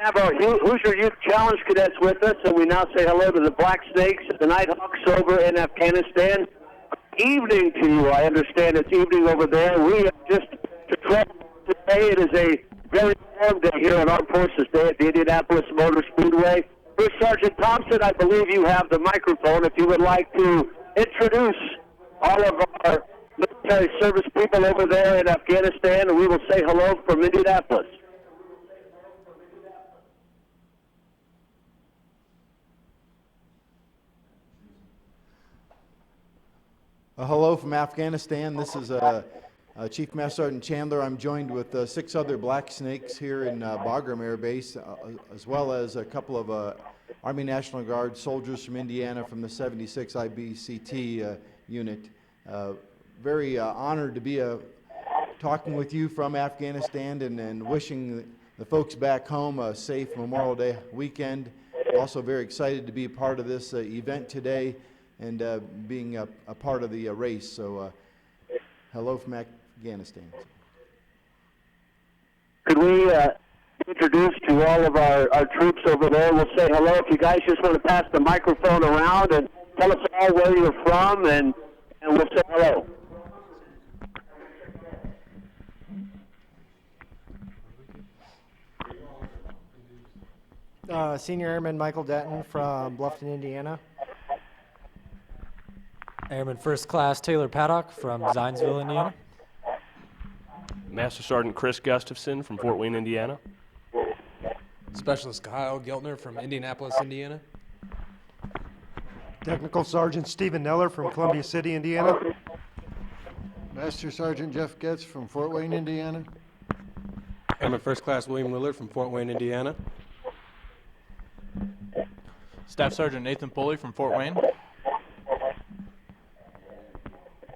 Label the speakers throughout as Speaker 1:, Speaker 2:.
Speaker 1: have our Hoosier Youth Challenge cadets with us, and we now say hello to the Black Snakes, the Nighthawks over in Afghanistan. Evening to you. I understand it's evening over there. We are just to 12 today. It is a very warm day here on Armed Forces Day at the Indianapolis Motor Speedway. First Sergeant Thompson, I believe you have the microphone. If you would like to introduce all of our military service people over there in Afghanistan, and we will say hello from Indianapolis.
Speaker 2: Hello from Afghanistan. This is Chief Master Sergeant Chandler. I'm joined with 6 other Black Snakes here in Bagram Air Base, as well as a couple of Army National Guard soldiers from Indiana from the 76 IBCT unit. Very honored to be talking with you from Afghanistan and wishing the folks back home a safe Memorial Day weekend. Also very excited to be a part of this event today and being a part of the race. So hello from Afghanistan.
Speaker 1: Could we introduce to all of our troops over there? We'll say hello. If you guys just want to pass the microphone around and tell us all where you're from, and we'll say hello.
Speaker 3: Senior Airman Michael Denton from Bluffton, Indiana.
Speaker 4: Airman First Class Taylor Paddock from Zionsville, Indiana.
Speaker 5: Master Sergeant Chris Gustafson from Fort Wayne, Indiana.
Speaker 6: Specialist Kyle Geltner from Indianapolis, Indiana.
Speaker 7: Technical Sergeant Stephen Neller from Columbia City, Indiana.
Speaker 8: Master Sergeant Jeff Getz from Fort Wayne, Indiana.
Speaker 6: Airman First Class William Willard from Fort Wayne, Indiana.
Speaker 9: Staff Sergeant Nathan Foley from Fort Wayne.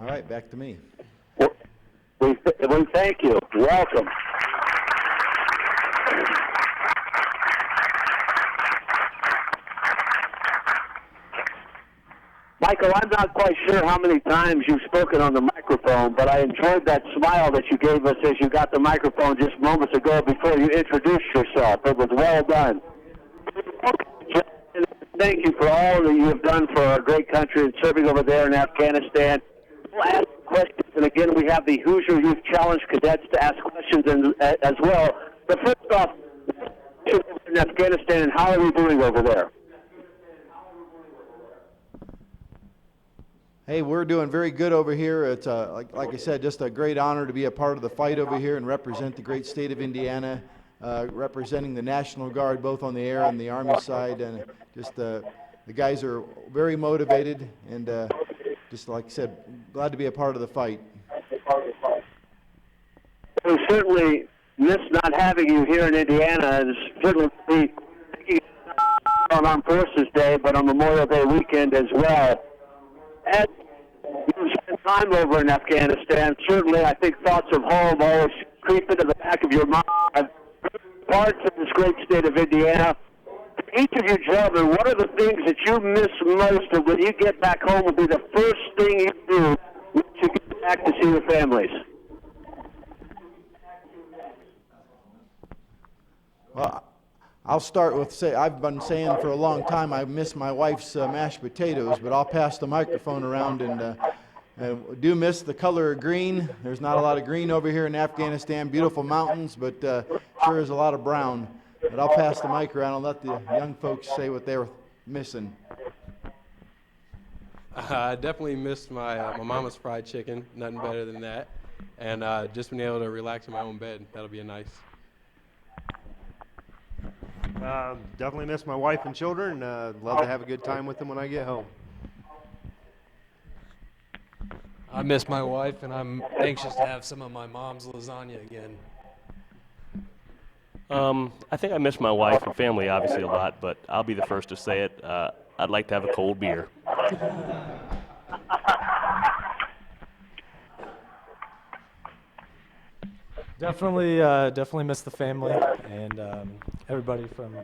Speaker 2: All right, back to me.
Speaker 1: We thank you. Welcome. Michael, I'm not quite sure how many times you've spoken on the microphone, but I enjoyed that smile that you gave us as you got the microphone just moments ago before you introduced yourself. It was well done. Thank you for all that you have done for our great country and serving over there in Afghanistan. We'll ask questions, and again, we have the Hoosier Youth Challenge cadets to ask questions as well. But first off, in Afghanistan, and how are we doing over there?
Speaker 2: Hey, we're doing very good over here. It's, like I said, just a great honor to be a part of the fight over here and represent the great state of Indiana, representing the National Guard both on the air and the Army side. And just the guys are very motivated and just like I said, glad to be a part of the fight.
Speaker 1: We certainly miss not having you here in Indiana, and certainly on Armed Forces Day, but on Memorial Day weekend as well. As you spend time over in Afghanistan, certainly I think thoughts of home always creep into the back of your mind. Parts of this great state of Indiana. Each of you gentlemen, what are the things that you miss most, and when you get back home will be the first thing you do when you get back to see your families?
Speaker 2: Well, I'll start with I've been saying for a long time I miss my wife's mashed potatoes, but I'll pass the microphone around and do miss the color of green. There's not a lot of green over here in Afghanistan. Beautiful mountains, but sure is a lot of brown. But I'll pass the mic around and let the young folks say what they were missing.
Speaker 6: I definitely missed my mama's fried chicken. Nothing better than that. And just being able to relax in my own bed. That'll be nice.
Speaker 7: Definitely miss my wife and children. Love to have a good time with them when I get home.
Speaker 6: I miss my wife, and I'm anxious to have some of my mom's lasagna again.
Speaker 5: I think I miss my wife and family obviously a lot, but I'll be the first to say it. I'd like to have a cold beer.
Speaker 4: Definitely miss the family and everybody from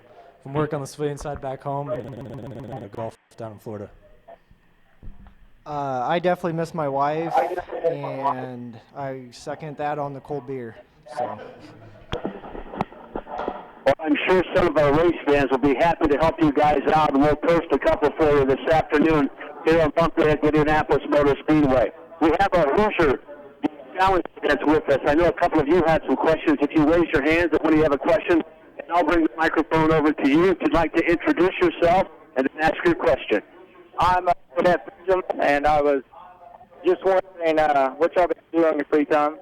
Speaker 4: work on the civilian side back home and golf down in Florida.
Speaker 3: I definitely miss my wife, and I second that on the cold beer. So.
Speaker 1: Well, I'm sure some of our race fans will be happy to help you guys out, and we'll post a couple for you this afternoon here on Bunker at Indianapolis Motor Speedway. We have our Hoosier Youth Challenge that's with us. I know a couple of you had some questions. If you raise your hands when you have a question, and I'll bring the microphone over to you if you'd like to introduce yourself and then ask your question.
Speaker 10: I'm Patriotism, and I was just wondering what y'all been doing on your free time.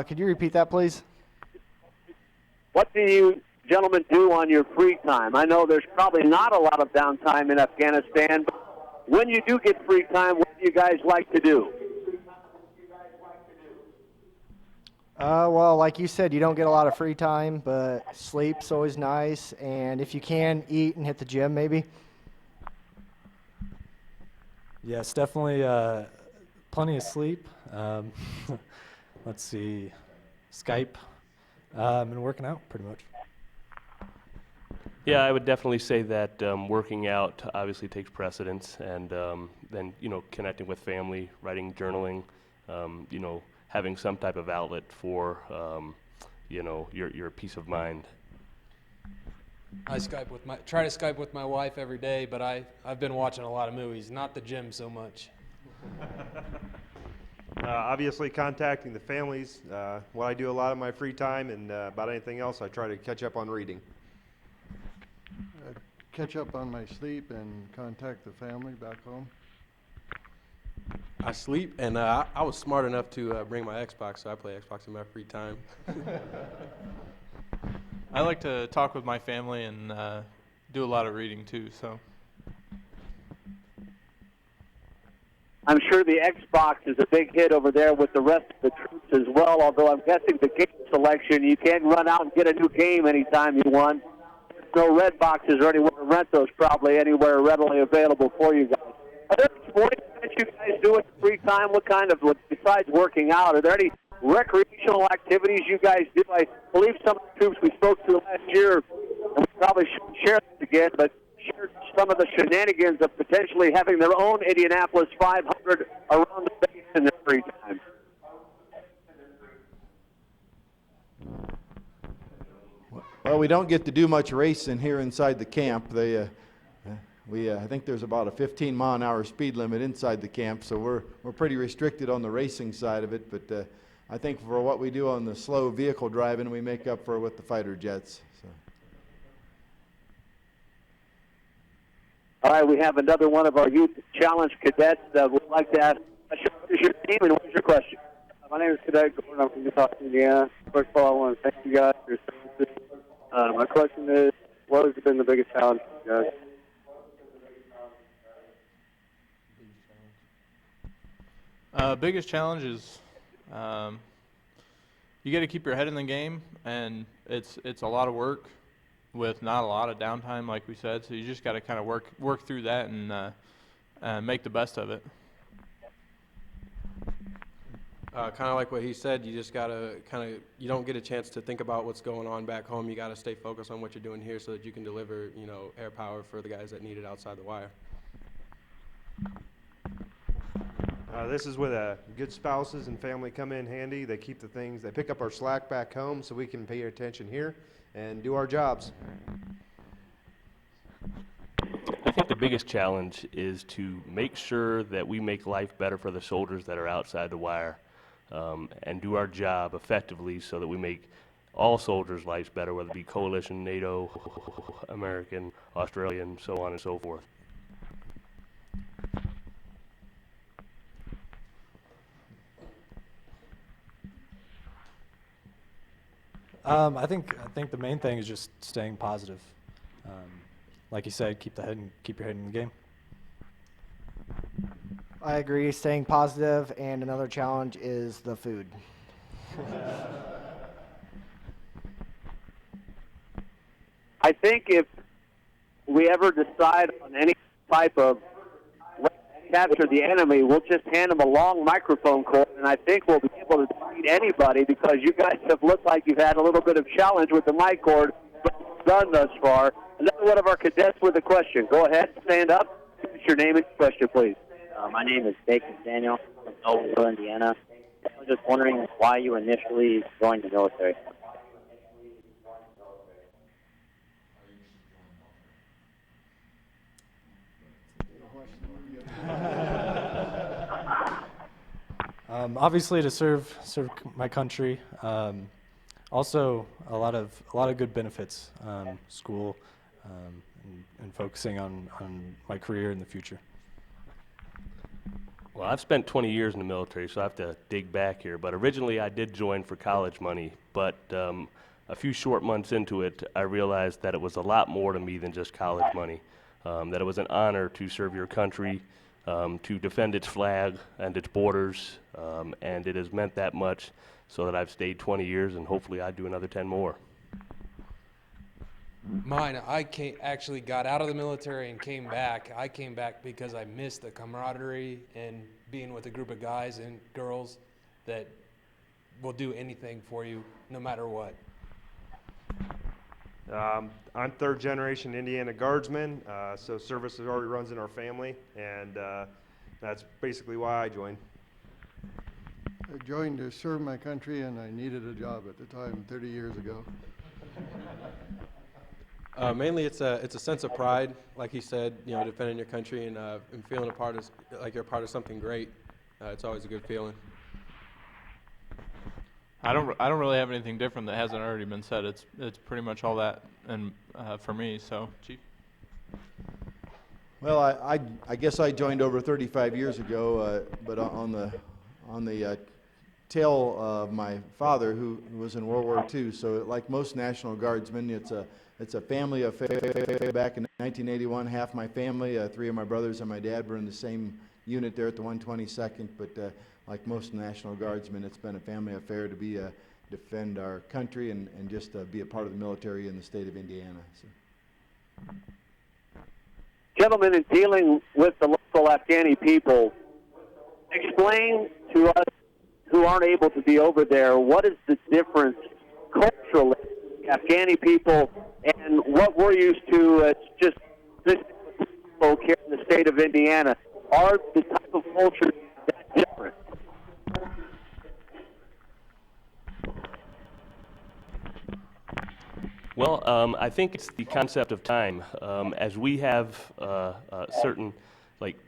Speaker 3: Could you repeat that, please?
Speaker 1: What do you gentlemen do on your free time? I know there's probably not a lot of downtime in Afghanistan, but when you do get free time, what do you guys like to do?
Speaker 3: Well, like you said, you don't get a lot of free time, but sleep's always nice, and if you can, eat and hit the gym maybe.
Speaker 4: Yes, definitely plenty of sleep. Let's see, Skype, and working out pretty much.
Speaker 5: Yeah, I would definitely say that working out obviously takes precedence, and then connecting with family, writing, journaling, having some type of outlet for your peace of mind.
Speaker 11: I try to Skype with my wife every day, but I've been watching a lot of movies, not the gym so much.
Speaker 7: Obviously contacting the families, what I do a lot of my free time, and about anything else I try to catch up on reading.
Speaker 8: Catch up on my sleep and contact the family back home.
Speaker 6: I sleep, and I was smart enough to bring my Xbox, so I play Xbox in my free time.
Speaker 9: I like to talk with my family and do a lot of reading too, so.
Speaker 1: I'm sure the Xbox is a big hit over there with the rest of the troops as well, although I'm guessing the game selection, you can't run out and get a new game anytime you want. There's no red boxes or anywhere to rent those probably anywhere readily available for you guys. Are there any sports that you guys do in free time? What kind of, besides working out, are there any recreational activities you guys do? I believe some of the troops we spoke to last year, and we probably shouldn't share this again, but shared some of the shenanigans of potentially having their own Indianapolis 500 around the base in their free time.
Speaker 2: Well, we don't get to do much racing here inside the camp. I think there's about a 15-mile-an-hour speed limit inside the camp, so we're pretty restricted on the racing side of it. But I think for what we do on the slow vehicle driving, we make up for it with the fighter jets. So.
Speaker 1: All right, we have another one of our Youth Challenge cadets that would like to ask, what is your name and what is your question?
Speaker 10: My name is Cadet Gordon. I'm from Detachment, Indiana. First of all, I want to thank you guys for your services. My question is, what has been the biggest challenge for you guys?
Speaker 9: Biggest challenge is you got to keep your head in the game, and it's a lot of work with not a lot of downtime, like we said. So you just got to kind of work through that and make the best of it.
Speaker 6: Kind of like what he said, you just gotta you don't get a chance to think about what's going on back home. You gotta stay focused on what you're doing here so that you can deliver, air power for the guys that need it outside the wire.
Speaker 7: This is where good spouses and family come in handy. They keep they pick up our slack back home so we can pay attention here and do our jobs.
Speaker 5: I think the biggest challenge is to make sure that we make life better for the soldiers that are outside the wire, and do our job effectively so that we make all soldiers' lives better, whether it be coalition, NATO, American, Australian, so on and so forth.
Speaker 4: I think the main thing is just staying positive. Like you said, keep your head in the game.
Speaker 3: I agree, staying positive, and another challenge is the food.
Speaker 1: I think if we ever decide on any type of capture the enemy, we'll just hand them a long microphone cord, and I think we'll be able to defeat anybody because you guys have looked like you've had a little bit of challenge with the mic cord done thus far. Another one of our cadets with a question. Go ahead, stand up. Give us your name and question, please.
Speaker 10: My name is Baker Daniel from Noblesville, Indiana.
Speaker 12: was just wondering why you initially joined the military.
Speaker 4: Obviously, to serve my country. Also, a lot of good benefits. School, and focusing on my career in the future.
Speaker 5: Well, I've spent 20 years in the military, so I have to dig back here. But originally, I did join for college money. But a few short months into it, I realized that it was a lot more to me than just college money. That it was an honor to serve your country, to defend its flag and its borders, and it has meant that much so that I've stayed 20 years, and hopefully I do another 10 more.
Speaker 11: Mine, I actually got out of the military and came back. I came back because I missed the camaraderie and being with a group of guys and girls that will do anything for you no matter what.
Speaker 7: I'm third generation Indiana Guardsman, so service already runs in our family, and that's basically why I joined.
Speaker 8: I joined to serve my country, and I needed a job at the time, 30 years ago.
Speaker 6: Mainly, it's a sense of pride, like he said, defending your country and feeling like you're a part of something great. It's always a good feeling.
Speaker 9: I don't really have anything different that hasn't already been said. It's pretty much all that, and for me. So, Chief.
Speaker 2: Well, I guess I joined over 35 years ago, but on the tail of my father, who was in World War II. So, like most National Guardsmen, it's a family affair. Back in 1981, half my family, 3 of my brothers and my dad were in the same unit there at the 122nd. But like most National Guardsmen, it's been a family affair to defend our country and just be a part of the military in the state of Indiana. So.
Speaker 1: Gentlemen, in dealing with the local Afghani people, explain to us who aren't able to be over there, what is the difference culturally, Afghani people, and what we're used to as just this folk here in the state of Indiana? Are the type of culture that different?
Speaker 5: Well, I think it's the concept of time. As we have certain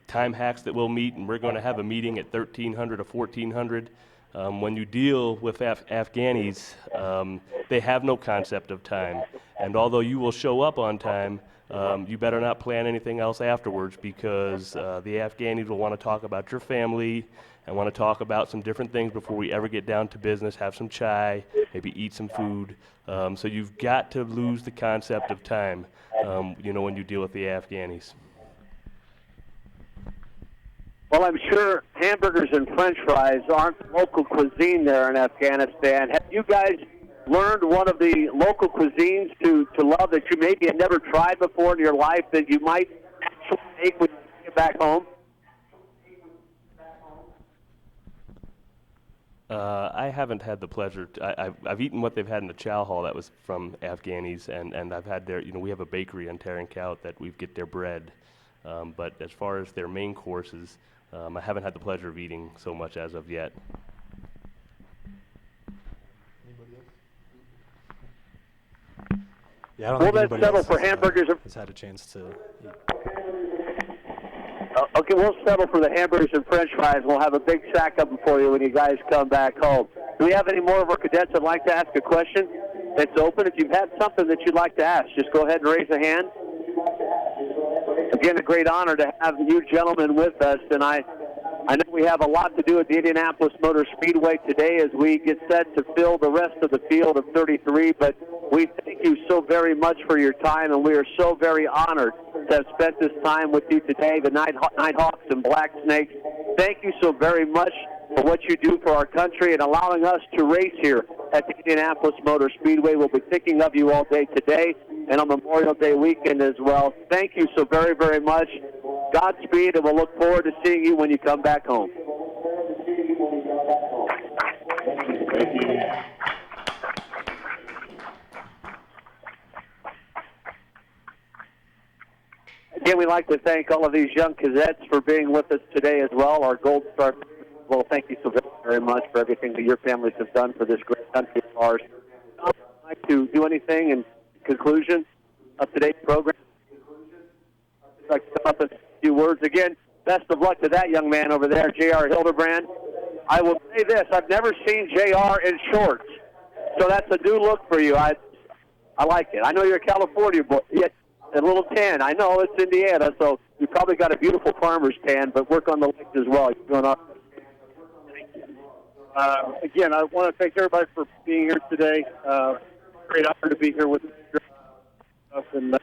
Speaker 5: time hacks that we'll meet, and we're going to have a meeting at 1300 or 1400. When you deal with Afghanis, they have no concept of time. And although you will show up on time, you better not plan anything else afterwards, because the Afghanis will want to talk about your family and want to talk about some different things before we ever get down to business, have some chai, maybe eat some food. So you've got to lose the concept of time, when you deal with the Afghanis.
Speaker 1: Well, I'm sure hamburgers and french fries aren't local cuisine there in Afghanistan. Have you guys learned one of the local cuisines to love that you maybe had never tried before in your life that you might actually make when you get back home?
Speaker 5: I haven't had the pleasure. I've eaten what they've had in the chow hall that was from Afghanis, and I've had their, we have a bakery on Tarankout that we get their bread. But as far as their main courses, I haven't had the pleasure of eating so much as of yet.
Speaker 4: Yeah, I don't think anybody
Speaker 1: settle
Speaker 4: else
Speaker 1: for hamburgers
Speaker 4: has had a chance to eat.
Speaker 1: Okay, we'll settle for the hamburgers and french fries. We'll have a big sack of them for you when you guys come back home. Do we have any more of our cadets that'd like to ask a question? It's open. If you've had something that you'd like to ask, just go ahead and raise a hand. Again, a great honor to have you gentlemen with us, and I know we have a lot to do at the Indianapolis Motor Speedway today as we get set to fill the rest of the field of 33, but we thank you so very much for your time, and we are so very honored to have spent this time with you today, the Nighthawks and Black Snakes. Thank you so very much for what you do for our country and allowing us to race here at the Indianapolis Motor Speedway. We'll be thinking of you all day today and on Memorial Day weekend as well. Thank you so very, very much. Godspeed, and we'll look forward to seeing you when you come back home. Again, we'd like to thank all of these young cadets for being with us today as well. Our Gold Star, well, thank you so very much. very much for everything that your families have done for this great country of ours. Would you like to do anything in conclusion of today's program? I'd like to come up with a few words. Again, best of luck to that young man over there, J.R. Hildebrand. I will say this, I've never seen J.R. in shorts, so that's a new look for you. I like it. I know you're a California boy, yet a little tan. I know it's Indiana, so you probably got a beautiful farmer's tan, but work on the legs as well. You're doing awesome.
Speaker 10: Again, I want to thank everybody for being here today. Great honor to be here with you. And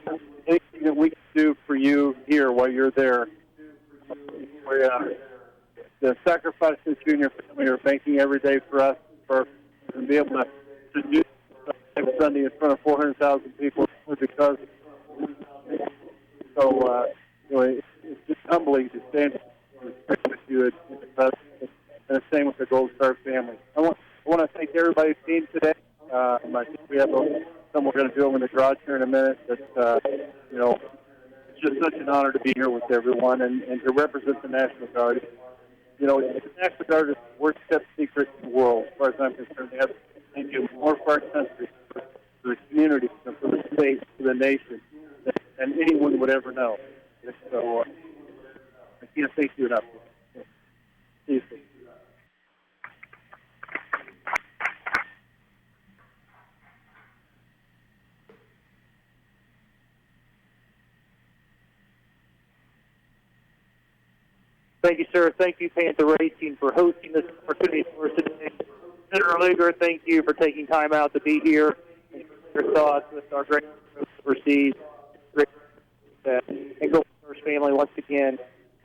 Speaker 10: anything that we can do for you here while you're there. The sacrifices you and your family are making every day for us, to be able to do next Sunday in front of 400,000 people, because it's just humbling to stand with you and the same with the Gold Star family. I want to thank everybody who came today. I think we have some we're going to do them in the garage here in a minute. But it's just such an honor to be here with everyone and to represent the National Guard. The National Guard is the worst kept secret in the world, as far as I'm concerned. They do more for our country, for the community, for the state, for the nation, than anyone would ever know. So I can't thank you enough. See you soon.
Speaker 13: Thank you, sir. Thank you, Panther Racing, for hosting this opportunity for us today. Senator Lugar, thank you for taking time out to be here and your thoughts with our great overseas. And Gold Star's family, once again,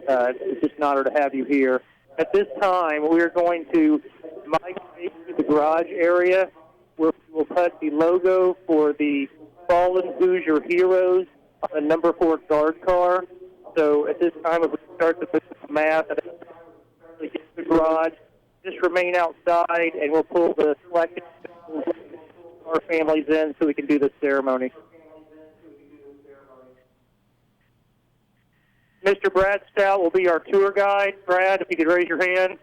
Speaker 13: it's just an honor to have you here. At this time, we are going to migrate to the garage area where we will put the logo for the fallen Hoosier heroes on the number 4 guard car. So at this time, if we start the math and get to the garage, just remain outside, and we'll pull the selected our families in so we can do the ceremony. Mr. Brad Stout will be our tour guide. Brad, if you could raise your hand.